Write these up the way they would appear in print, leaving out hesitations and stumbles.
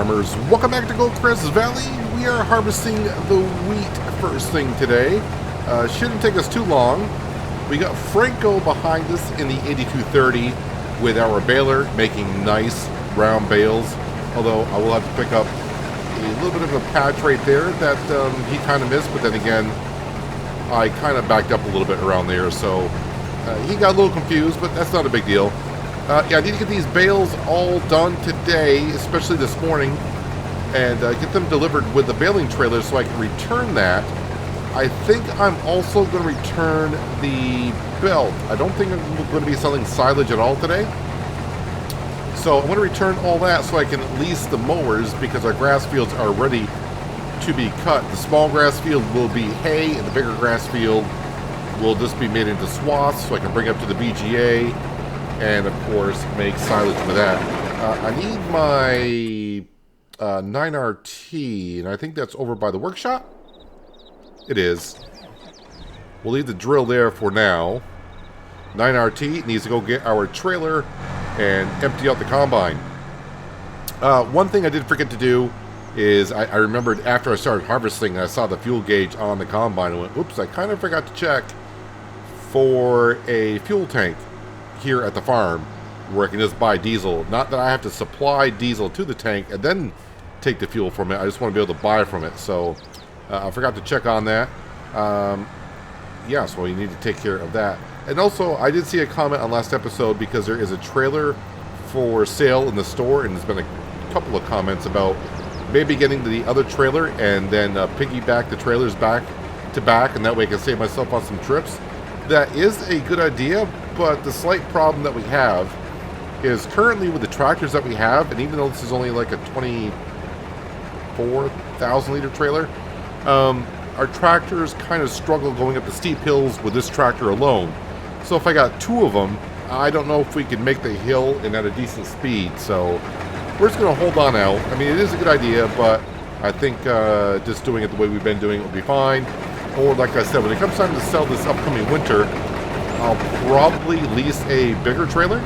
farmers, welcome back to Goldcrest Valley. We are harvesting the wheat first thing today. Shouldn't take us too long. We got Franco behind us in the 8230 with our baler making nice round bales. Although I will have to pick up a little bit of a patch right there that he kind of missed, but then again, I kind of backed up a little bit around there, so he got a little confused, but that's not a big deal. Yeah, I need to get these bales all done today, especially this morning, and get them delivered with the baling trailer so I can return that. I think I'm also going to return the belt. I don't think I'm going to be selling silage at all today. So I'm going to return all that so I can lease the mowers because our grass fields are ready to be cut. The small grass field will be hay, and the bigger grass field will just be made into swaths so I can bring up to the BGA. And, of course, make silage with that. I need my 9RT, and I think that's over by the workshop. It is. We'll leave the drill there for now. 9RT needs to go get our trailer and empty out the combine. One thing I did forget to do is I remembered after I started harvesting, I saw the fuel gauge on the combine and went, oops, I kind of forgot to check for a fuel tank here at the farm where I can just buy diesel. Not that I have to supply diesel to the tank and then take the fuel from it. I just want to be able to buy from it. So I forgot to check on that. Yeah, so you need to take care of that. And also, I did see a comment on last episode because there is a trailer for sale in the store, and there's been a couple of comments about maybe getting to the other trailer and then piggyback the trailers back to back, and that way I can save myself on some trips. That is a good idea, but the slight problem that we have is currently with the tractors that we have, and even though this is only like a 24,000 liter trailer, our tractors kind of struggle going up the steep hills with this tractor alone. So if I got two of them, I don't know if we can make the hill and at a decent speed. So we're just going to hold on out. I mean, it is a good idea, but I think just doing it the way we've been doing it will be fine. Or like I said, when it comes time to sell this upcoming winter, I'll probably lease a bigger trailer.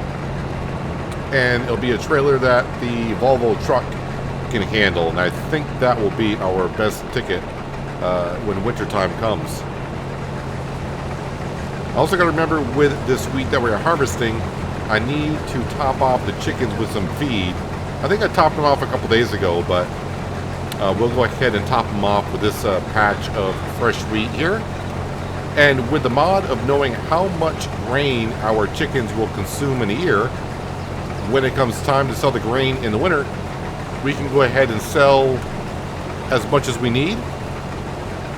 And it'll be a trailer that the Volvo truck can handle. And I think that will be our best ticket when winter time comes. I also got to remember with this wheat that we're harvesting, I need to top off the chickens with some feed. I think I topped them off a couple days ago, but we'll go ahead and top them off with this patch of fresh wheat here. And with the mod of knowing how much grain our chickens will consume in a year, when it comes time to sell the grain in the winter, we can go ahead and sell as much as we need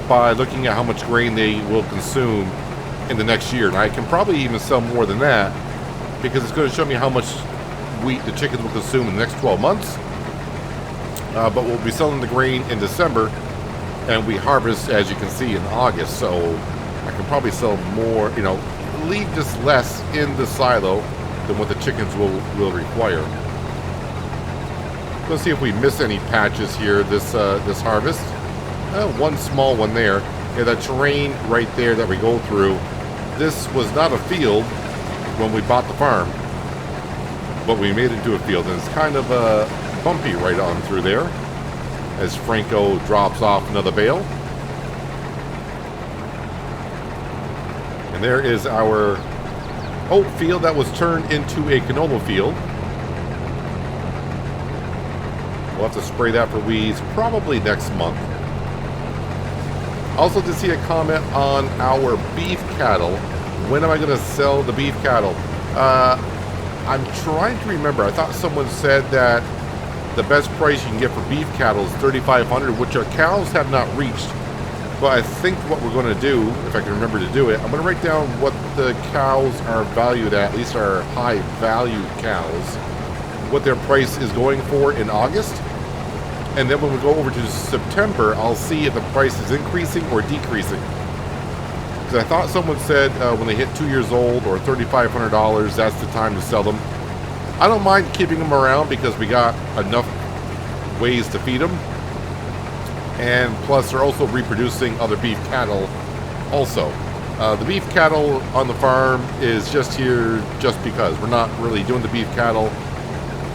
by looking at how much grain they will consume in the next year. And I can probably even sell more than that because it's going to show me how much wheat the chickens will consume in the next 12 months. But we'll be selling the grain in December, and we harvest, as you can see, in August. So I can probably sell more, you know, leave just less in the silo than what the chickens will require. Let's see if we miss any patches here this harvest. One small one there. Yeah, that terrain right there that we go through, this was not a field when we bought the farm, but we made it into a field, and it's kind of bumpy right on through there as Franco drops off another bale. And there is our oat field that was turned into a canola field. We'll have to spray that for weeds probably next month. Also to see a comment on our beef cattle. When am I going to sell the beef cattle? I'm trying to remember. I thought someone said that the best price you can get for beef cattle is $3,500, which our cows have not reached. But I think what we're going to do, if I can remember to do it, I'm going to write down what the cows are valued at least our high valued cows, what their price is going for in August. And then when we go over to September, I'll see if the price is increasing or decreasing. Because I thought someone said when they hit 2 years old or $3,500, that's the time to sell them. I don't mind keeping them around because we got enough ways to feed them. And plus, they're also reproducing other beef cattle also. The beef cattle on the farm is just here just because. We're not really doing the beef cattle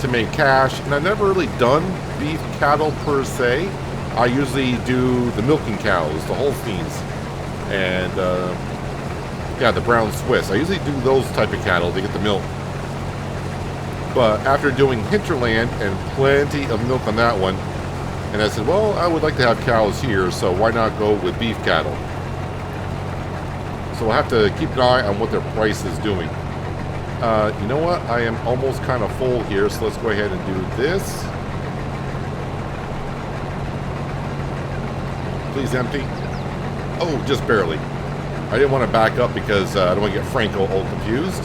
to make cash. And I've never really done beef cattle per se. I usually do the milking cows, the Holsteins, and yeah, the brown Swiss. I usually do those type of cattle to get the milk. But after doing hinterland and plenty of milk on that one, and I said, well, I would like to have cows here, so why not go with beef cattle? So we'll have to keep an eye on what their price is doing. You know what? I am almost kind of full here, so let's go ahead and do this. Please empty. Oh, just barely. I didn't want to back up because I don't want to get Franco all confused.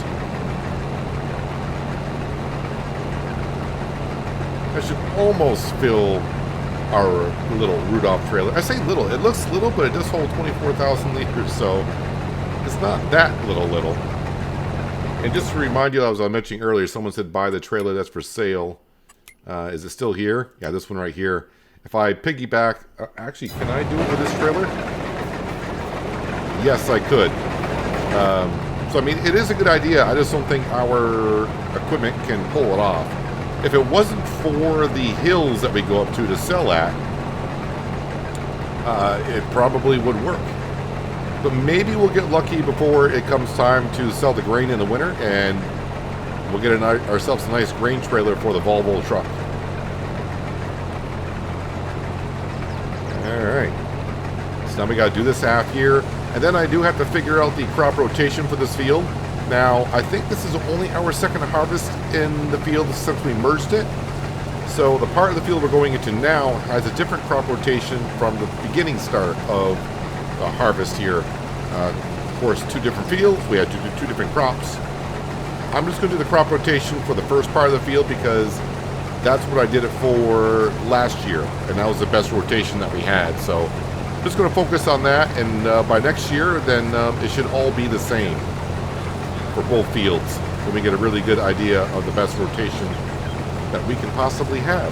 I should almost fill our little Rudolph trailer. I say little. It looks little, but it does hold 24,000 liters, so it's not that little. And just to remind you, as I was mentioning earlier, someone said buy the trailer that's for sale. Is it still here? Yeah, this one right here. If I piggyback... actually, can I do it with this trailer? Yes, I could. So, I mean, it is a good idea. I just don't think our equipment can pull it off. If it wasn't for the hills that we go up to sell at, it probably would work. But maybe we'll get lucky before it comes time to sell the grain in the winter, and we'll get ourselves a nice grain trailer for the Volvo truck. Alright. So now we got to do this half here. And then I do have to figure out the crop rotation for this field. Now, I think this is only our second harvest in the field since we merged it. So the part of the field we're going into now has a different crop rotation from the beginning start of the harvest here. Of course, two different fields. We had to do two different crops. I'm just going to do the crop rotation for the first part of the field because that's what I did it for last year. And that was the best rotation that we had. So I'm just going to focus on that. And by next year, then it should all be the same for both fields. Then we get a really good idea of the best rotation that we can possibly have.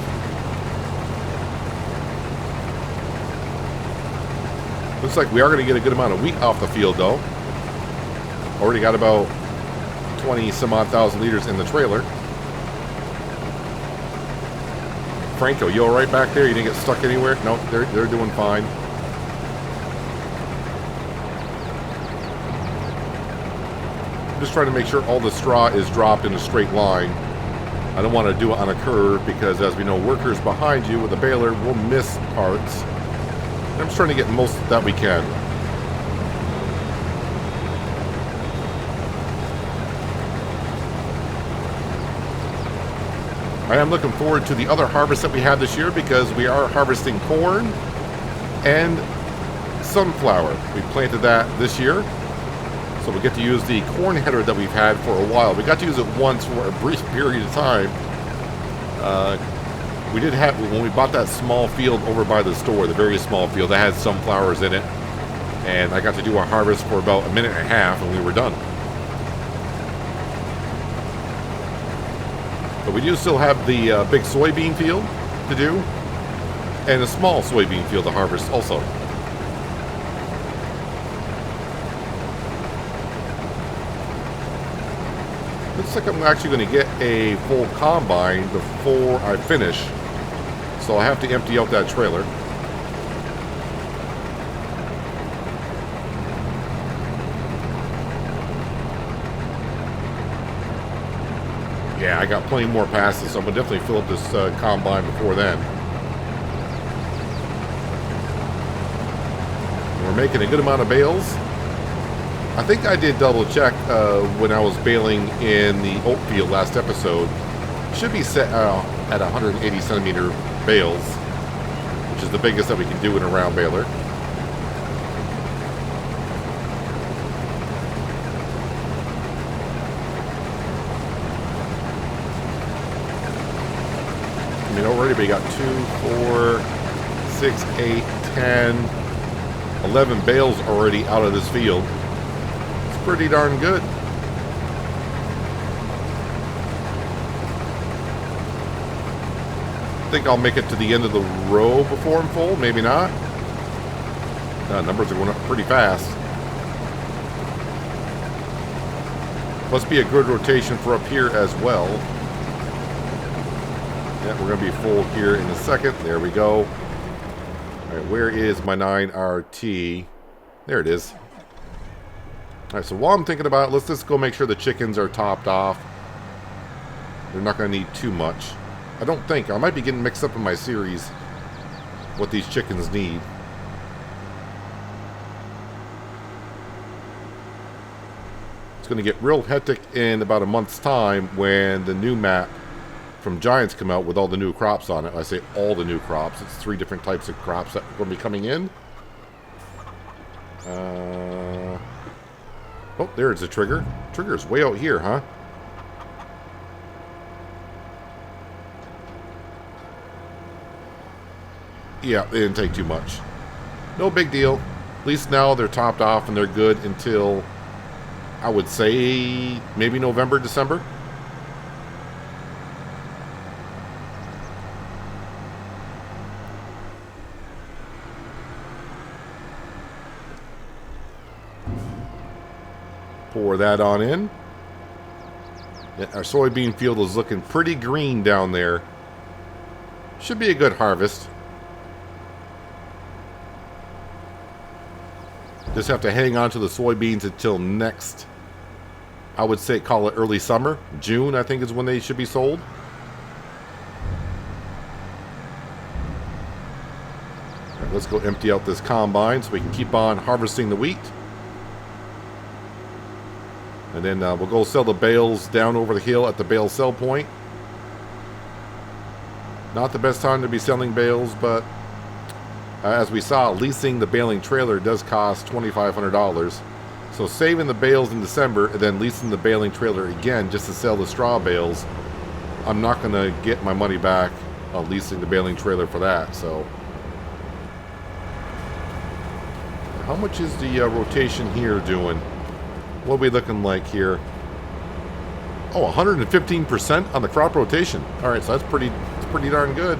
Looks like we are going to get a good amount of wheat off the field though. Already got about 20 some odd thousand liters in the trailer. Franco, you all right back there? You didn't get stuck anywhere? No, they're doing fine. I'm just trying to make sure all the straw is dropped in a straight line. I don't want to do it on a curve because, as we know, workers behind you with a baler will miss parts. I'm just trying to get most that we can. I am looking forward to the other harvest that we have this year because we are harvesting corn and sunflower. We planted that this year. So we get to use the corn header that we've had for a while. We got to use it once for a brief period of time. We did have, when we bought that small field over by the store, the very small field, that had sunflowers in it. And I got to do a harvest for about a minute and a half and we were done. But we do still have the big soybean field to do. And a small soybean field to harvest also. Looks like I'm actually going to get a full combine before I finish. So I have to empty out that trailer. Yeah, I got plenty more passes, so I'm going to definitely fill up this combine before then. And we're making a good amount of bales. I think I did double check when I was baling in the oat field last episode. It should be set at 180 centimeter bales, which is the biggest that we can do in a round baler. I mean, already we got 2, 4, 6, 8, 10, 11 bales already out of this field. Pretty darn good. I think I'll make it to the end of the row before I'm full. Maybe not. Numbers are going up pretty fast. Must be a good rotation for up here as well. Yeah, we're going to be full here in a second. There we go. All right, where is my 9RT? There it is. All right, so while I'm thinking about it, let's just go make sure the chickens are topped off. They're not going to need too much. I don't think. I might be getting mixed up in my series what these chickens need. It's going to get real hectic in about a month's time when the new map from Giants come out with all the new crops on it. I say all the new crops. It's 3 different types of crops that are going to be coming in. Oh, there's the trigger. Trigger's way out here, huh? Yeah, they didn't take too much. No big deal. At least now they're topped off and they're good until, I would say, maybe November, December. Pour that on in. Yeah, our soybean field is looking pretty green down there. Should be a good harvest. Just have to hang on to the soybeans until next, I would say, call it early summer. June, I think, is when they should be sold. All right, let's go empty out this combine so we can keep on harvesting the wheat. And then we'll go sell the bales down over the hill at the bale sell point. Not the best time to be selling bales, but as we saw, leasing the baling trailer does cost $2,500. So saving the bales in December and then leasing the baling trailer again just to sell the straw bales, I'm not going to get my money back on leasing the baling trailer for that. So how much is the rotation here doing? What are we looking like here? Oh, 115% on the crop rotation. All right, so that's pretty darn good.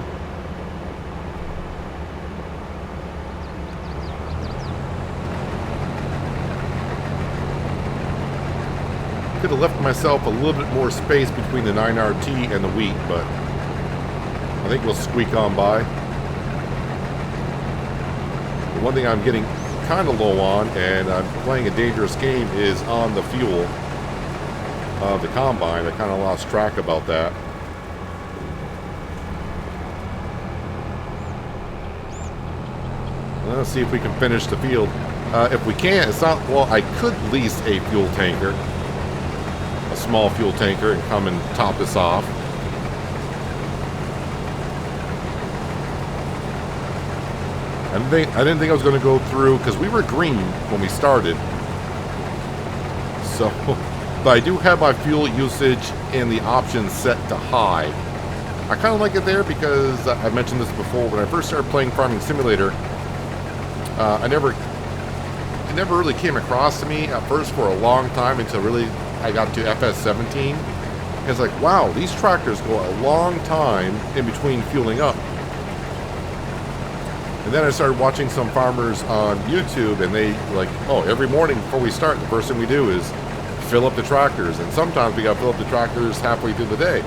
Could have left myself a little bit more space between the 9RT and the wheat, but I think we'll squeak on by. The one thing I'm getting kind of low on, and I'm playing a dangerous game, is on the fuel of the combine. I kind of lost track about that. Let's see if we can finish the field. If we can't, it's not, well, I could lease a fuel tanker, a small fuel tanker, and come and top this off. I didn't think I was going to go through, because we were green when we started. So, but I do have my fuel usage in the options set to high. I kind of like it there because I mentioned this before. When I first started playing Farming Simulator, it never really came across to me at first for a long time until really I got to FS17. It's like, wow, these tractors go a long time in between fueling up. And then I started watching some farmers on YouTube, and they like, oh, every morning before we start, the first thing we do is fill up the tractors. And sometimes we got to fill up the tractors halfway through the day.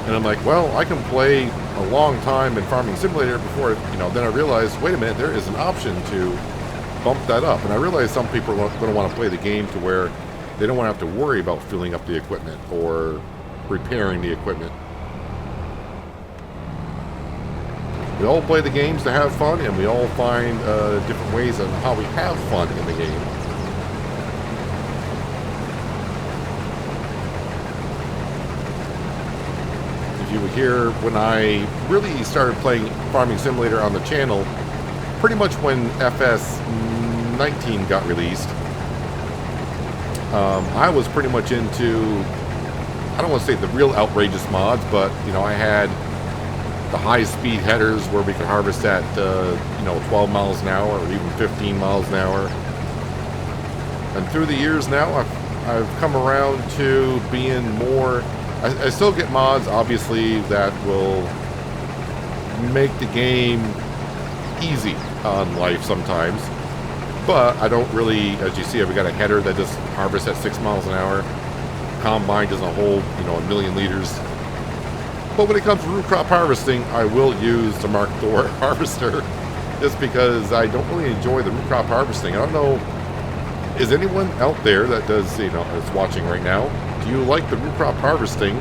And I'm like, well, I can play a long time in Farming Simulator before, then I realized, wait a minute, there is an option to bump that up. And I realized some people are going to want to play the game to where they don't want to have to worry about filling up the equipment or repairing the equipment. We all play the games to have fun, and we all find different ways on how we have fun in the game. If you would hear, when I really started playing Farming Simulator on the channel, pretty much when FS19 got released, I was pretty much into, I don't want to say the real outrageous mods, but, I had the high-speed headers where we could harvest at, 12 miles an hour or even 15 miles an hour. And through the years now, I've come around to being more... I still get mods, obviously, that will make the game easy on life sometimes. But I don't really, as you see, we got a header that just harvests at 6 miles an hour. Combine doesn't hold, a million liters. But when it comes to root crop harvesting, I will use the Mark IV harvester just because I don't really enjoy the root crop harvesting. I don't know, is anyone out there that does, you know, is watching right now, do you like the root crop harvesting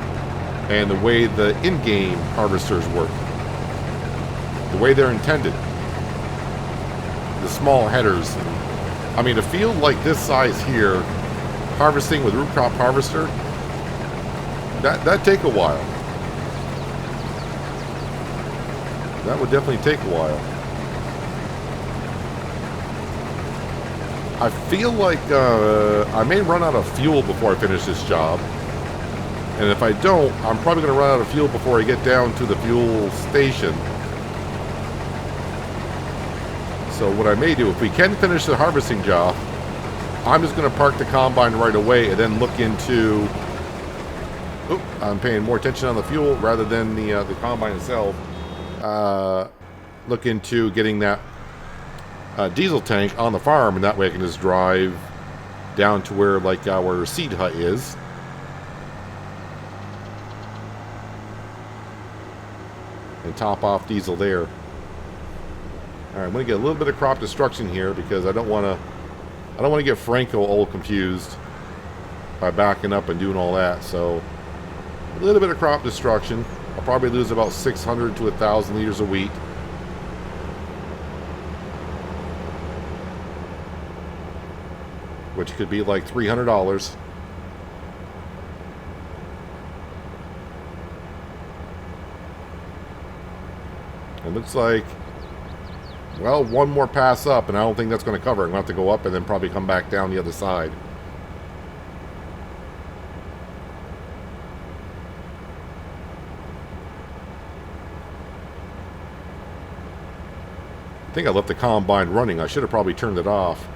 and the way the in-game harvesters work? The way they're intended. The small headers. I mean, a field like this size here, harvesting with root crop harvester, that'd take a while. That would definitely take a while. I feel like I may run out of fuel before I finish this job. And if I don't, I'm probably going to run out of fuel before I get down to the fuel station. So what I may do, if we can finish the harvesting job, I'm just going to park the combine right away and then look into... Oop, I'm paying more attention on the fuel rather than the combine itself. Look into getting that diesel tank on the farm, and that way I can just drive down to where like our seed hut is. And top off diesel there. Alright, I'm going to get a little bit of crop destruction here because I don't want to get Franco all confused by backing up and doing all that. So a little bit of crop destruction. I'll probably lose about 600 to 1,000 liters of wheat. Which could be like $300. It looks like, well, one more pass up, and I don't think that's going to cover it. I'm going to have to go up and then probably come back down the other side. I think I left the combine running. I should have probably turned it off.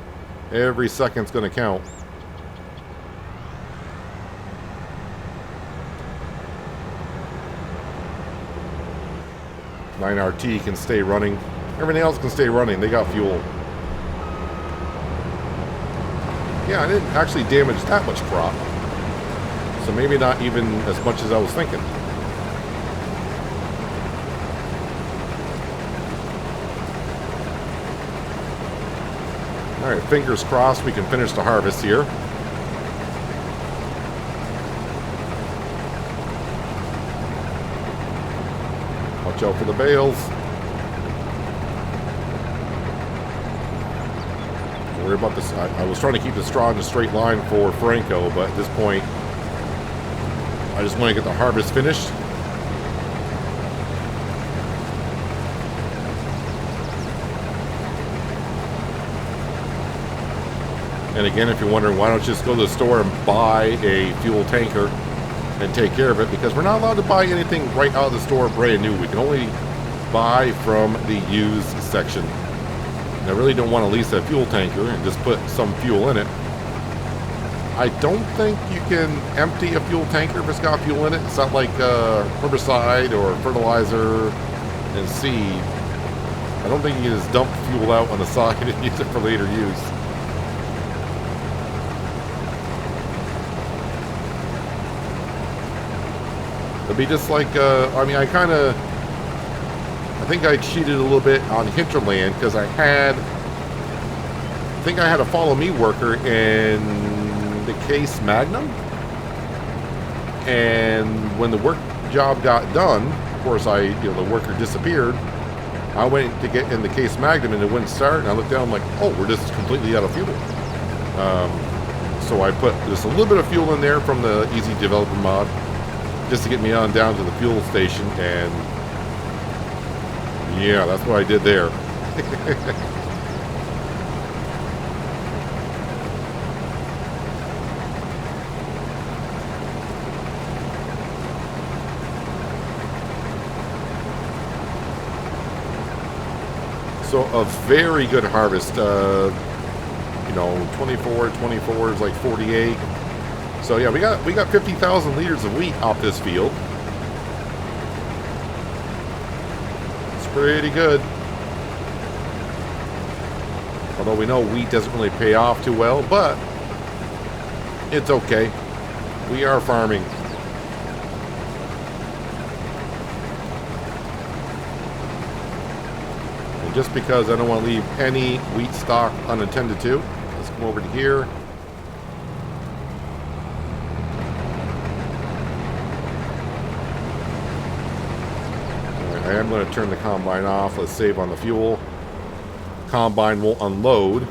Every second's going to count. Nine RT can stay running. Everything else can stay running. They got fuel. Yeah, I didn't actually damage that much crop. So maybe not even as much as I was thinking. Alright, fingers crossed we can finish the harvest here. Watch out for the bales. Don't worry about this. I was trying to keep the straw in a straight line for Franco, but at this point, I just want to get the harvest finished. And again, if you're wondering, why don't you just go to the store and buy a fuel tanker and take care of it? Because we're not allowed to buy anything right out of the store brand new. We can only buy from the used section. And I really don't want to lease a fuel tanker and just put some fuel in it. I don't think you can empty a fuel tanker if it's got fuel in it. It's not like herbicide or fertilizer and seed. I don't think you can just dump fuel out on the side and use it for later use. It'd be just like, I mean, I think I cheated a little bit on Hinterland because I think I had a follow me worker in the Case Magnum. And when the work job got done, of course, the worker disappeared. I went to get in the Case Magnum and it wouldn't start. And I looked down, I'm like, oh, we're just completely out of fuel. So I put just a little bit of fuel in there from the Easy Developer mod, just to get me on down to the fuel station, and yeah, that's what I did there. So a very good harvest. 24 is like 48. So yeah, we got 50,000 liters of wheat off this field. It's pretty good. Although we know wheat doesn't really pay off too well, but it's okay. We are farming. And just because I don't want to leave any wheat stock unattended to, let's come over to here. I am going to turn the combine off. Let's save on the fuel. Combine will unload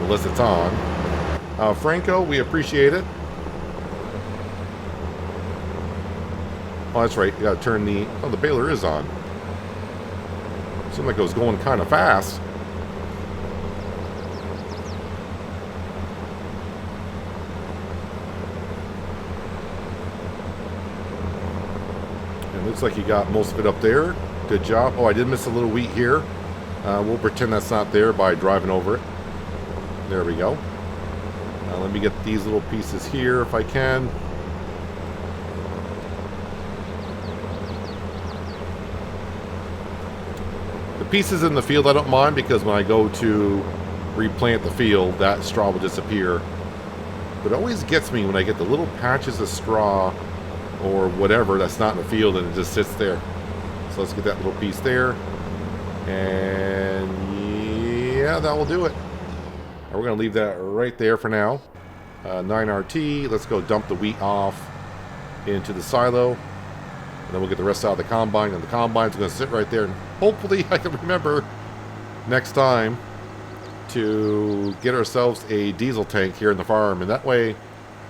unless it's on. Franco, we appreciate it. Oh, that's right. You got to turn the... Oh, the baler is on. Seemed like it was going kind of fast. Looks like you got most of it up there. Good job. Oh, I did miss a little wheat here. We'll pretend that's not there by driving over it. There we go. Let me get these little pieces here if I can. The pieces in the field I don't mind, because when I go to replant the field, that straw will disappear. But it always gets me when I get the little patches of straw or whatever that's not in the field and it just sits there. So let's get that little piece there. And yeah, that will do it. And we're going to leave that right there for now. 9RT, let's go dump the wheat off into the silo. And then we'll get the rest out of the combine. And the combine's going to sit right there. And hopefully I can remember next time to get ourselves a diesel tank here in the farm. And that way,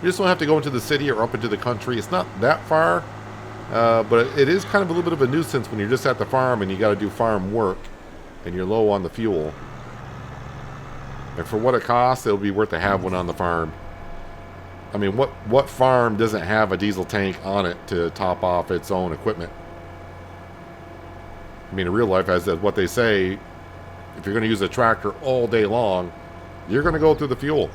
you just don't have to go into the city or up into the country. It's not that far, but it is kind of a little bit of a nuisance when you're just at the farm and you got to do farm work and you're low on the fuel. And for what it costs, it'll be worth to have one on the farm. I mean, what farm doesn't have a diesel tank on it to top off its own equipment? I mean, in real life, as what they say, if you're going to use a tractor all day long, you're going to go through the fuel.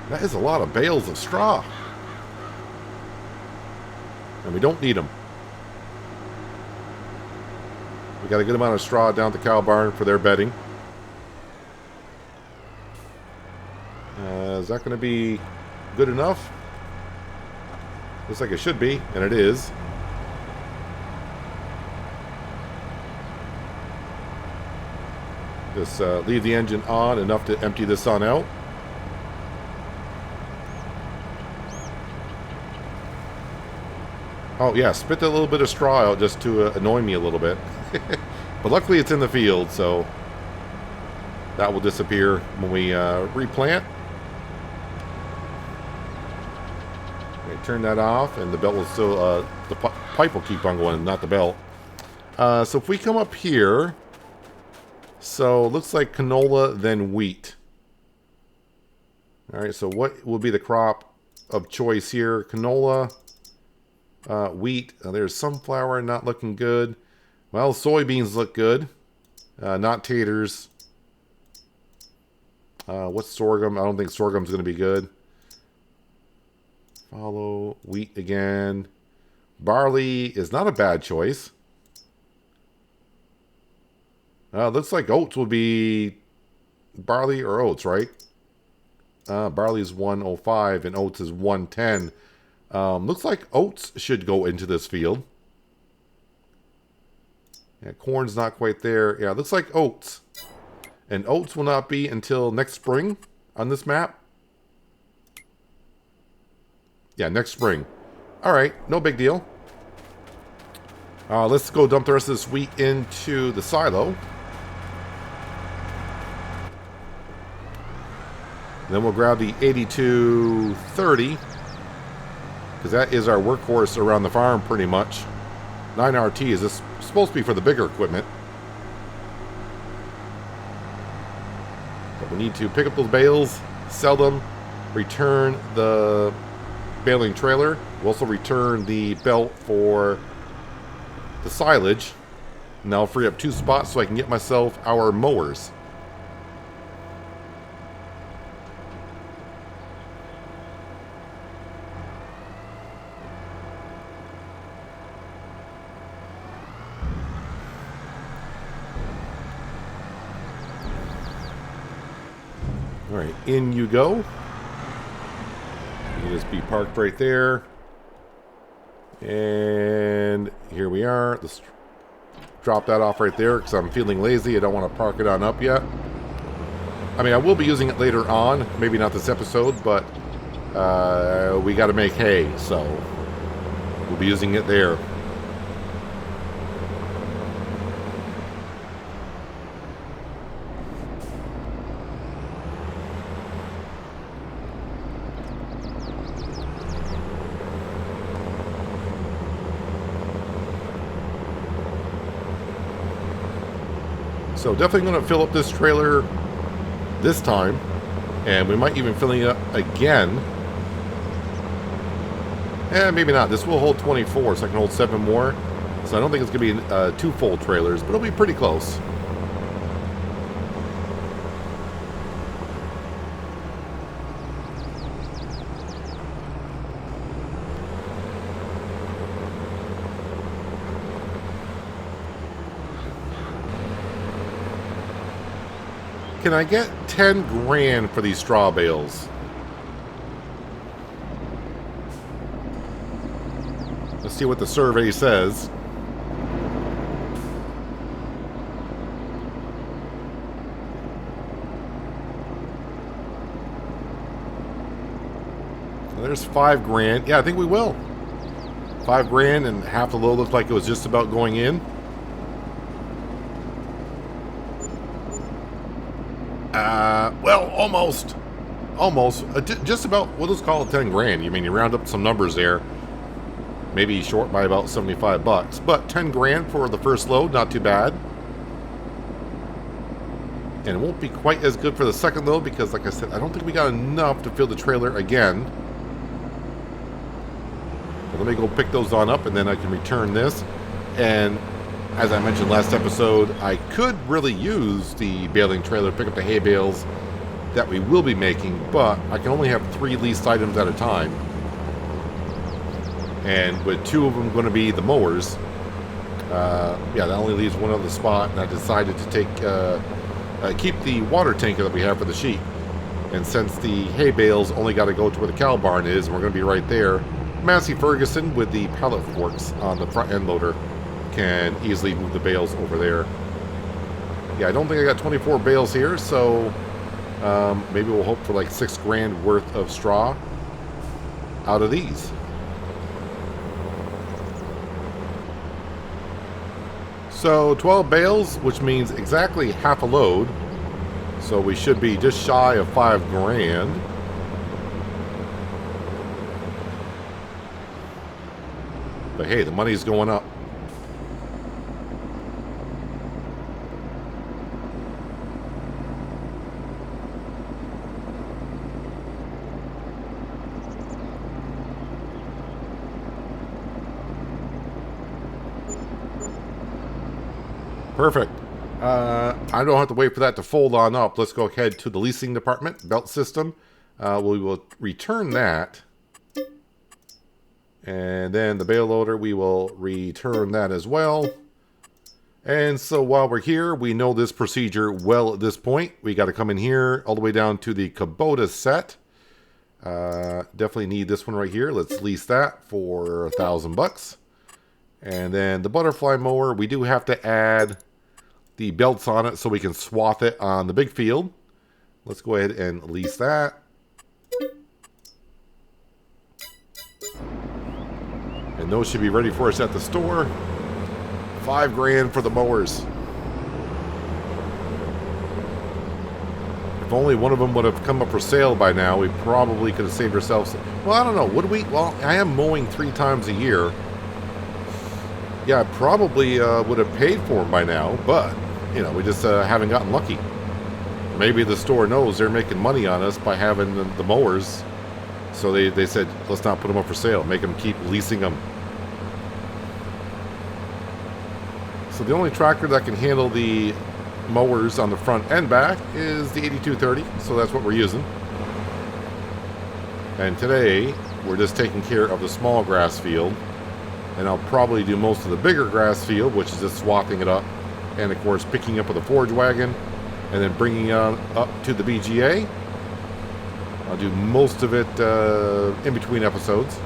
That is a lot of bales of straw. And we don't need them. We got a good amount of straw down at the cow barn for their bedding. Is that going to be good enough? Looks like it should be, and it is. Just leave the engine on enough to empty this on out. Oh yeah, spit that little bit of straw out just to annoy me a little bit. But luckily it's in the field, so that will disappear when we replant. Okay, turn that off, and the belt will still, the pipe will keep on going, not the belt. So if we come up here, so it looks like canola, then wheat. Alright, so what will be the crop of choice here? Canola. Wheat, there's sunflower, not looking good. Well, soybeans look good. Not taters. What's sorghum? I don't think sorghum's going to be good. Follow wheat again. Barley is not a bad choice. Looks like oats will be barley or oats, right? Barley is 105 and oats is 110. Looks like oats should go into this field. Yeah, corn's not quite there. Yeah, looks like oats. And oats will not be until next spring on this map. Yeah, next spring. Alright, no big deal. Let's go dump the rest of this wheat into the silo. And then we'll grab the 8230. Because that is our workhorse around the farm pretty much. 9RT is this supposed to be for the bigger equipment. But we need to pick up those bales, sell them, return the baling trailer. We'll also return the belt for the silage. And that'll free up 2 spots so I can get myself our mowers. All right, in you go. You can just be parked right there. And here we are. Let's drop that off right there because I'm feeling lazy. I don't want to park it on up yet. I mean, I will be using it later on. Maybe not this episode, but we got to make hay, so we'll be using it there. So definitely going to fill up this trailer this time, and we might even fill it up again. Maybe not. This will hold 24, so I can hold 7 more. So I don't think it's going to be 2 full trailers, but it'll be pretty close. Can I get 10 grand for these straw bales? Let's see what the survey says. There's 5 grand. Yeah, I think we will. 5 grand, and half the load looked like it was just about going in. Well, almost. Almost. Just about, we'll just call it 10 grand. I mean, you round up some numbers there. Maybe short by about 75 bucks. But 10 grand for the first load, not too bad. And it won't be quite as good for the second load because, like I said, I don't think we got enough to fill the trailer again. But let me go pick those on up and then I can return this. And as I mentioned last episode, I could really use the baling trailer to pick up the hay bales that we will be making, but I can only have 3 leased items at a time. And with 2 of them going to be the mowers, yeah, that only leaves 1 other spot, and I decided to take keep the water tanker that we have for the sheep. And since the hay bales only got to go to where the cow barn is, and we're going to be right there, Massey Ferguson with the pallet forks on the front end loader can easily move the bales over there. Yeah, I don't think I got 24 bales here, so maybe we'll hope for like 6 grand worth of straw out of these. So 12 bales, which means exactly half a load. So we should be just shy of 5 grand. But hey, the money's going up. Perfect. I don't have to wait for that to fold on up. Let's go ahead to the leasing department, belt system. We will return that. And then the bale loader, we will return that as well. And so while we're here, we know this procedure well at this point. We got to come in here all the way down to the Kubota set. Definitely need this one right here. Let's lease that for $1,000. And then the butterfly mower, we do have to add the belts on it so we can swath it on the big field. Let's go ahead and lease that. And those should be ready for us at the store. 5 grand for the mowers. If only one of them would have come up for sale by now, we probably could have saved ourselves. Well, I don't know. Would we? Well, I am mowing 3 times a year. Yeah, I probably would have paid for them by now, but, you know, we just haven't gotten lucky. Maybe the store knows they're making money on us by having the mowers. So they said, let's not put them up for sale. Make them keep leasing them. So the only tractor that can handle the mowers on the front and back is the 8230. So that's what we're using. And today, we're just taking care of the small grass field. And I'll probably do most of the bigger grass field, which is just swathing it up. And of course, picking up with a forage wagon. And then bringing it up to the BGA. I'll do most of it in between episodes.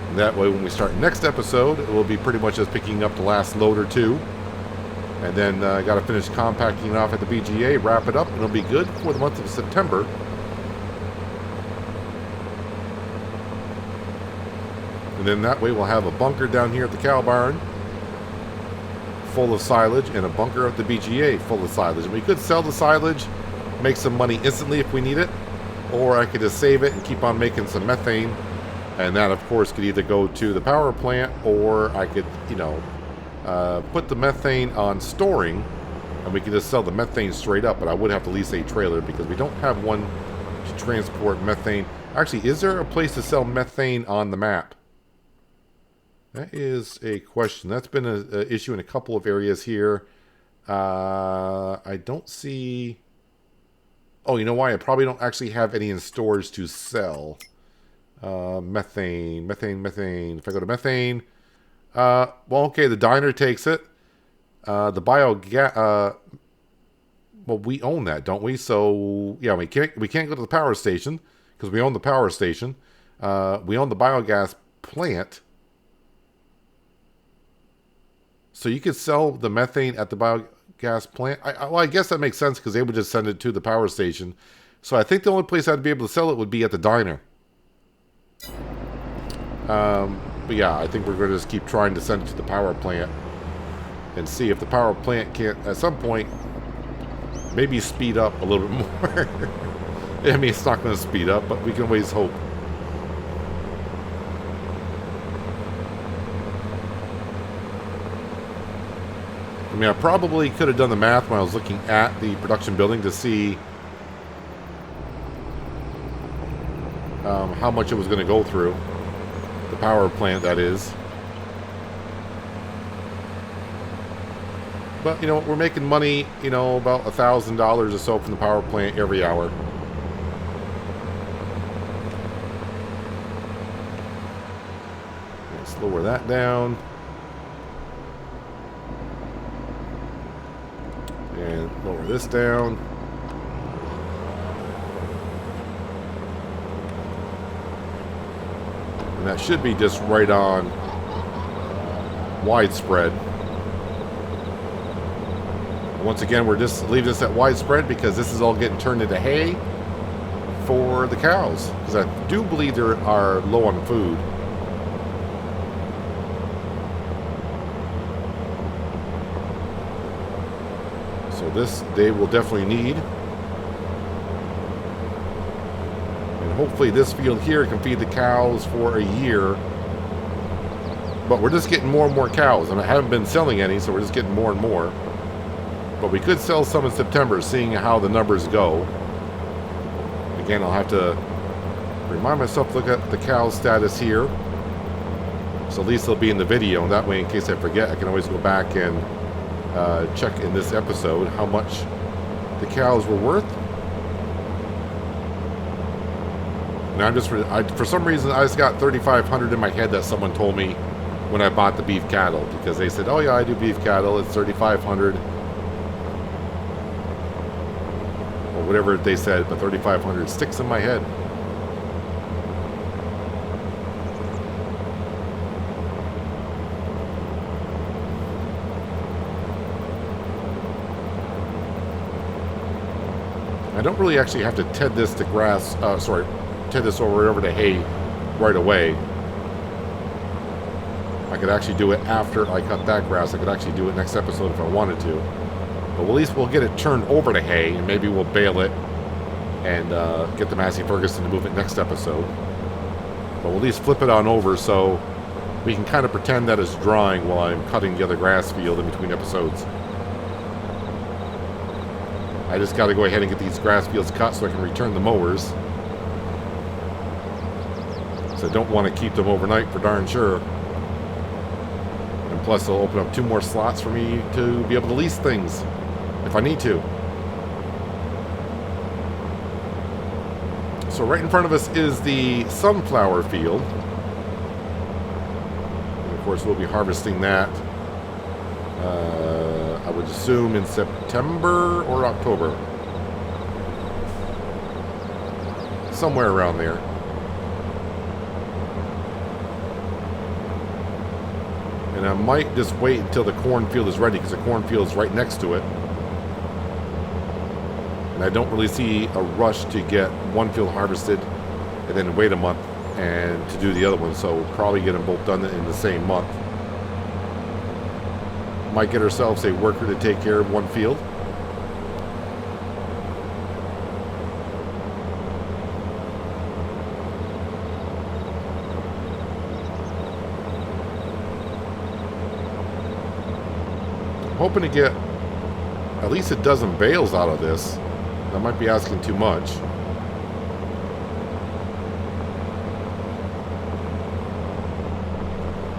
And that way when we start next episode, it will be pretty much just picking up the last load or two. And then I got to finish compacting it off at the BGA, wrap it up, and it'll be good for the month of September. And then that way we'll have a bunker down here at the cow barn full of silage and a bunker at the BGA full of silage. And we could sell the silage, make some money instantly if we need it, or I could just save it and keep on making some methane. And that, of course, could either go to the power plant, or I could, you know, put the methane on storing, and we can just sell the methane straight up. But I would have to lease a trailer because we don't have one to transport methane. Actually, is there a place to sell methane on the map? That is a question. That's been an issue in a couple of areas here. I don't see... Oh, you know why? I probably don't actually have any in storage to sell. Methane. If I go to methane... well, okay, the diner takes it. The biogas... well, we own that, don't we? So, yeah, we can't go to the power station because we own the power station. We own the biogas plant. So you could sell the methane at the biogas plant. Well, I guess that makes sense because they would just send it to the power station. So I think the only place I'd be able to sell it would be at the diner. But yeah, I think we're going to just keep trying to send it to the power plant and see if the power plant can't, at some point, maybe speed up a little bit more. I mean, it's not going to speed up, but we can always hope. I mean, I probably could have done the math when I was looking at the production building to see how much it was going to go through. The power plant, that is. But, you know, we're making money, you know, about $1,000 or so from the power plant every hour. Let's lower that down. And lower this down. And that should be just right on widespread. Once again, we're just leaving this at widespread because this is all getting turned into hay for the cows. Because I do believe they are low on food. So this they will definitely need. And hopefully this field here can feed the cows for a year. But we're just getting more and more cows. And I haven't been selling any, so we're just getting more and more. But we could sell some in September, seeing how the numbers go. Again, I'll have to remind myself to look at the cow status here. So at least it'll be in the video. And that way, in case I forget, I can always go back and check in this episode how much the cows were worth. And I'm just for some reason I just got 3,500 in my head that someone told me when I bought the beef cattle, because they said, "Oh yeah, I do beef cattle. It's 3,500 or whatever they said." But 3,500 sticks in my head. I don't really actually have to ted this to grass, ted this over to hay right away. I could actually do it after I cut that grass. I could actually do it next episode if I wanted to. But at least we'll get it turned over to hay, and maybe we'll bale it and get the Massey Ferguson to move it next episode. But we'll at least flip it on over so we can kind of pretend that it's drying while I'm cutting the other grass field in between episodes. I just got to go ahead and get these grass fields cut so I can return the mowers. So I don't want to keep them overnight for darn sure. And plus it'll open up 2 more slots for me to be able to lease things if I need to. So right in front of us is the sunflower field. And of course we'll be harvesting that. I would assume in September or October. somewhere around there. And I might just wait until the cornfield is ready, because the cornfield is right next to it. And I don't really see a rush to get one field harvested and then wait a month and to do the other one. So we'll probably get them both done in the same month. Might get ourselves a worker to take care of one field. I'm hoping to get at least a dozen bales out of this. I might be asking too much.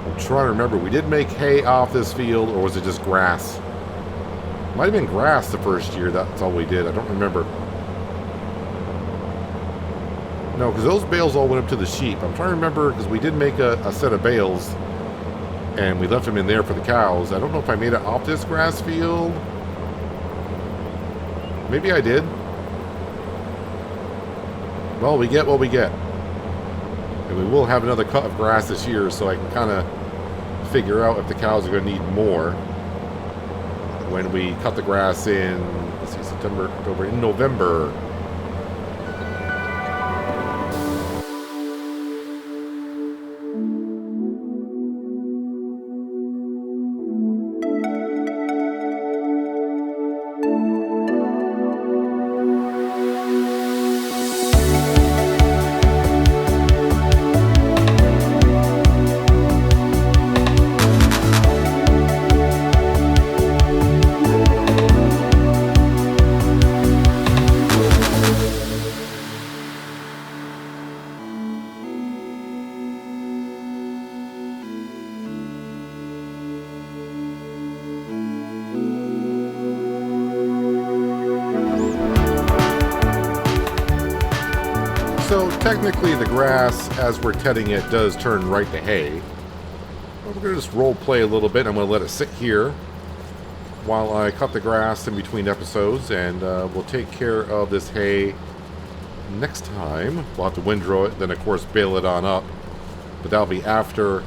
I'm trying to remember. We did make hay off this field, or was it just grass? Might have been grass the first year. That's all we did. I don't remember. No, because those bales all went up to the sheep. I'm trying to remember, because we did make a set of bales, and we left them in there for the cows. I don't know if I made it off this grass field. Maybe I did. Well, we get what we get. And we will have another cut of grass this year, so I can kind of figure out if the cows are going to need more when we cut the grass in, let's see, September, October, in November. So technically the grass, as we're cutting it, does turn right to hay. But we're going to just role play a little bit. I'm going to let it sit here while I cut the grass in between episodes, and we'll take care of this hay next time. We'll have to windrow it, then of course bale it on up. But that'll be after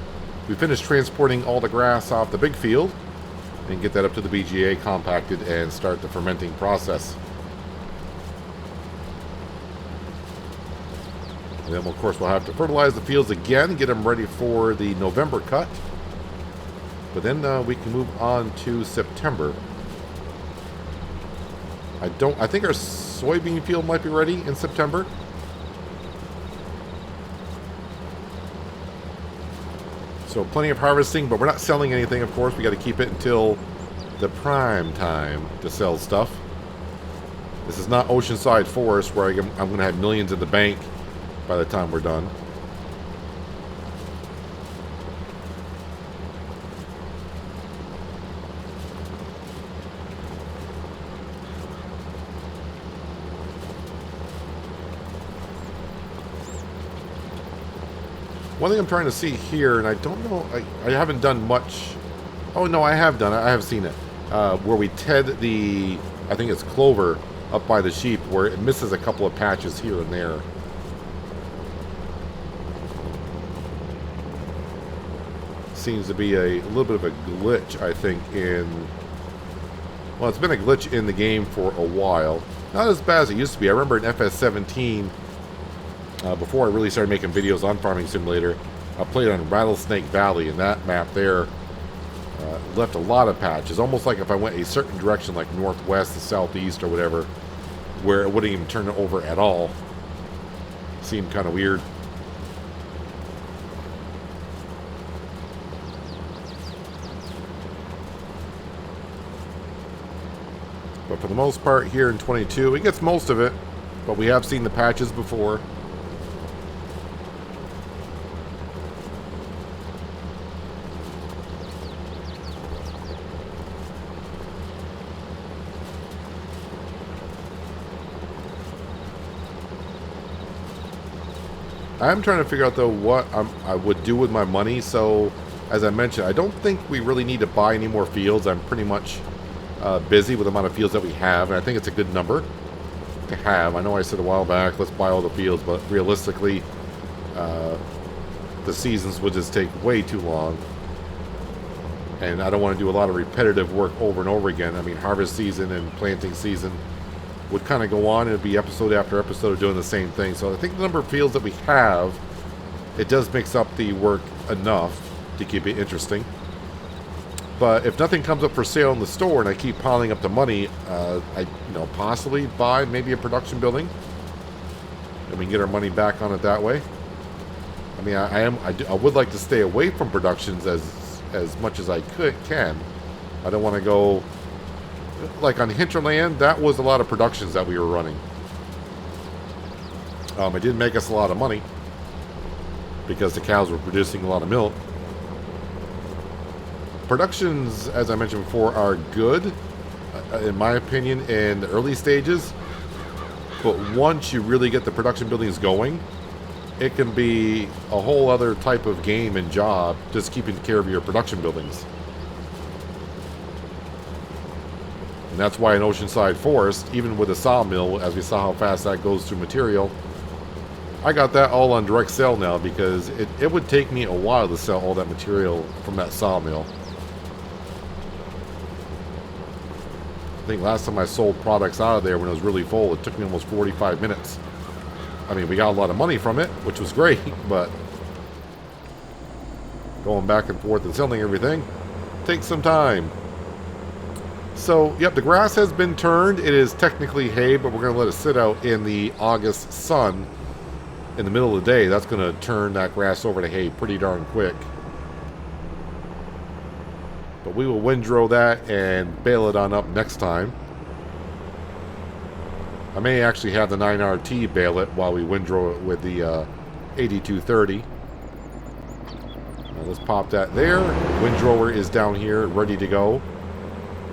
we finish transporting all the grass off the big field and get that up to the BGA compacted and start the fermenting process. And then, of course, we'll have to fertilize the fields again, get them ready for the November cut. But then we can move on to September. I think our soybean field might be ready in September. So plenty of harvesting, but we're not selling anything, of course. We got to keep it until the prime time to sell stuff. This is not Oceanside Forest where I'm going to have millions in the bank by the time we're done. One thing I'm trying to see here, and I don't know, I haven't done much. Oh no, I have done it. I have seen it. Where we ted the, I think it's clover, up by the sheep, where it misses a couple of patches here and there. Seems to be a little bit of a glitch, I think, in... Well, it's been a glitch in the game for a while. Not as bad as it used to be. I remember in FS17, before I really started making videos on Farming Simulator, I played on Rattlesnake Valley, and that map there left a lot of patches. Almost like if I went a certain direction, like northwest to southeast or whatever, where it wouldn't even turn it over at all. Seemed kind of weird. But for the most part here in 22, it gets most of it, but we have seen the patches before. I'm trying to figure out, though, what I would do with my money. So, as I mentioned, I don't think we really need to buy any more fields. I'm pretty much busy with the amount of fields that we have, and I think it's a good number. to have. I know I said a while back, let's buy all the fields, but realistically, the seasons would just take way too long. And I don't want to do a lot of repetitive work over and over again. I mean, harvest season and planting season would kind of go on. It would be episode after episode of doing the same thing. So I think the number of fields that we have, it does mix up the work enough to keep it interesting. But if nothing comes up for sale in the store and I keep piling up the money, I possibly buy maybe a production building, and we can get our money back on it that way. I mean, I would like to stay away from productions as much as I can. I don't want to go like on Hinterland. That was a lot of productions that we were running. It did make us a lot of money because the cows were producing a lot of milk. Productions, as I mentioned before, are good in my opinion in the early stages, but once you really get the production buildings going, it can be a whole other type of game and job just keeping care of your production buildings. And that's why in Oceanside Forest, even with a sawmill, as we saw how fast that goes through material, I got that all on direct sale now because it would take me a while to sell all that material from that sawmill. I think last time I sold products out of there when it was really full, it took me almost 45 minutes. I mean, we got a lot of money from it, which was great, but going back and forth and selling everything takes some time. So, yep, the grass has been turned. It is technically hay, but we're going to let it sit out in the August sun in the middle of the day. That's going to turn that grass over to hay pretty darn quick. But we will windrow that and bale it on up next time. I may actually have the 9RT bale it while we windrow it with the 8230. Now let's pop that there. Windrower is down here, ready to go.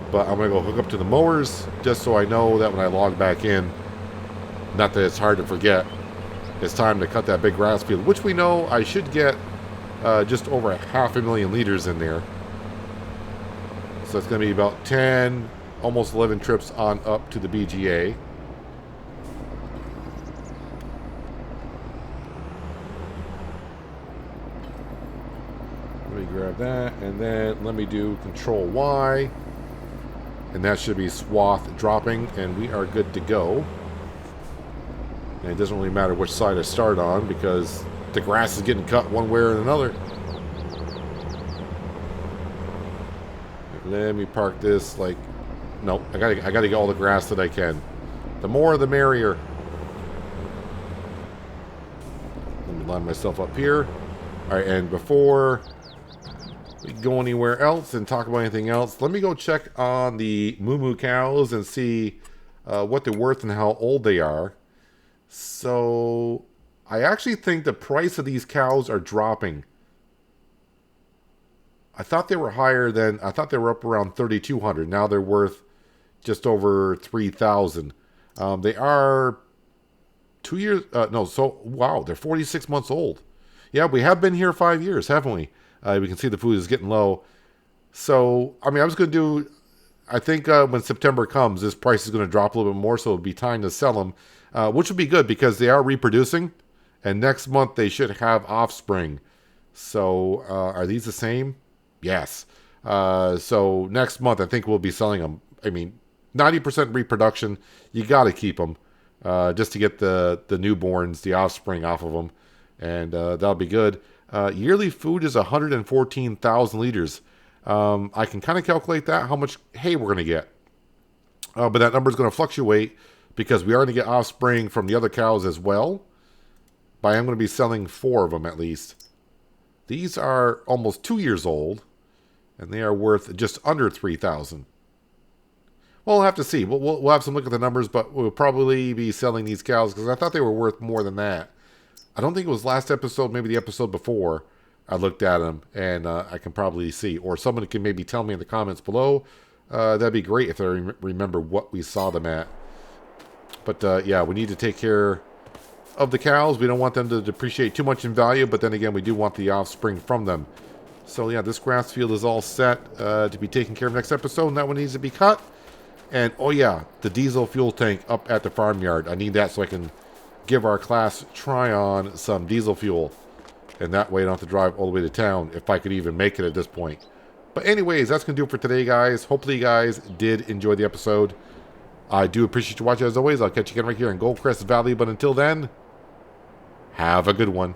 But I'm going to go hook up to the mowers just so I know that when I log back in, not that it's hard to forget, it's time to cut that big grass field, which we know I should get just over 500,000 liters in there. So it's going to be about 10, almost 11 trips on up to the BGA. Let me grab that, and then let me do Control Y. And that should be swath dropping, and we are good to go. And it doesn't really matter which side I start on because the grass is getting cut one way or another. Let me park this like... No, I gotta get all the grass that I can. The more, the merrier. Let me line myself up here. Alright, and before we go anywhere else and talk about anything else, let me go check on the moo cows and see what they're worth and how old they are. So, I actually think the price of these cows are dropping. I thought they were higher than, I thought they were up around 3,200. Now they're worth just over 3,000. They are 2 years, wow, they're 46 months old. Yeah, we have been here 5 years, haven't we? We can see the food is getting low. So, I mean, I was going to do, I think when September comes, this price is going to drop a little bit more, so it'll be time to sell them, which would be good because they are reproducing, and next month they should have offspring. So, are these the same? Yes. So next month, I think we'll be selling them. I mean, 90% reproduction. You got to keep them just to get the newborns, the offspring off of them. And that'll be good. Yearly food is 114,000 liters. I can kind of calculate that, how much hay we're going to get. But that number is going to fluctuate because we are going to get offspring from the other cows as well. But I am going to be selling 4 of them at least. These are almost 2 years old, and they are worth just under 3,000. Well, we'll have to see. We'll have some look at the numbers, but we'll probably be selling these cows because I thought they were worth more than that. I don't think it was last episode, maybe the episode before, I looked at them, and I can probably see. Or someone can maybe tell me in the comments below. That'd be great if I remember what we saw them at. But, yeah, we need to take care of the cows. We don't want them to depreciate too much in value, but then again, we do want the offspring from them. So yeah, this grass field is all set to be taken care of next episode, and that one needs to be cut. And, oh yeah, the diesel fuel tank up at the farmyard. I need that so I can give our class Tryon some diesel fuel. And that way I don't have to drive all the way to town if I could even make it at this point. But anyways, that's going to do it for today, guys. Hopefully you guys did enjoy the episode. I do appreciate you watching as always. I'll catch you again right here in Goldcrest Valley. But until then, have a good one.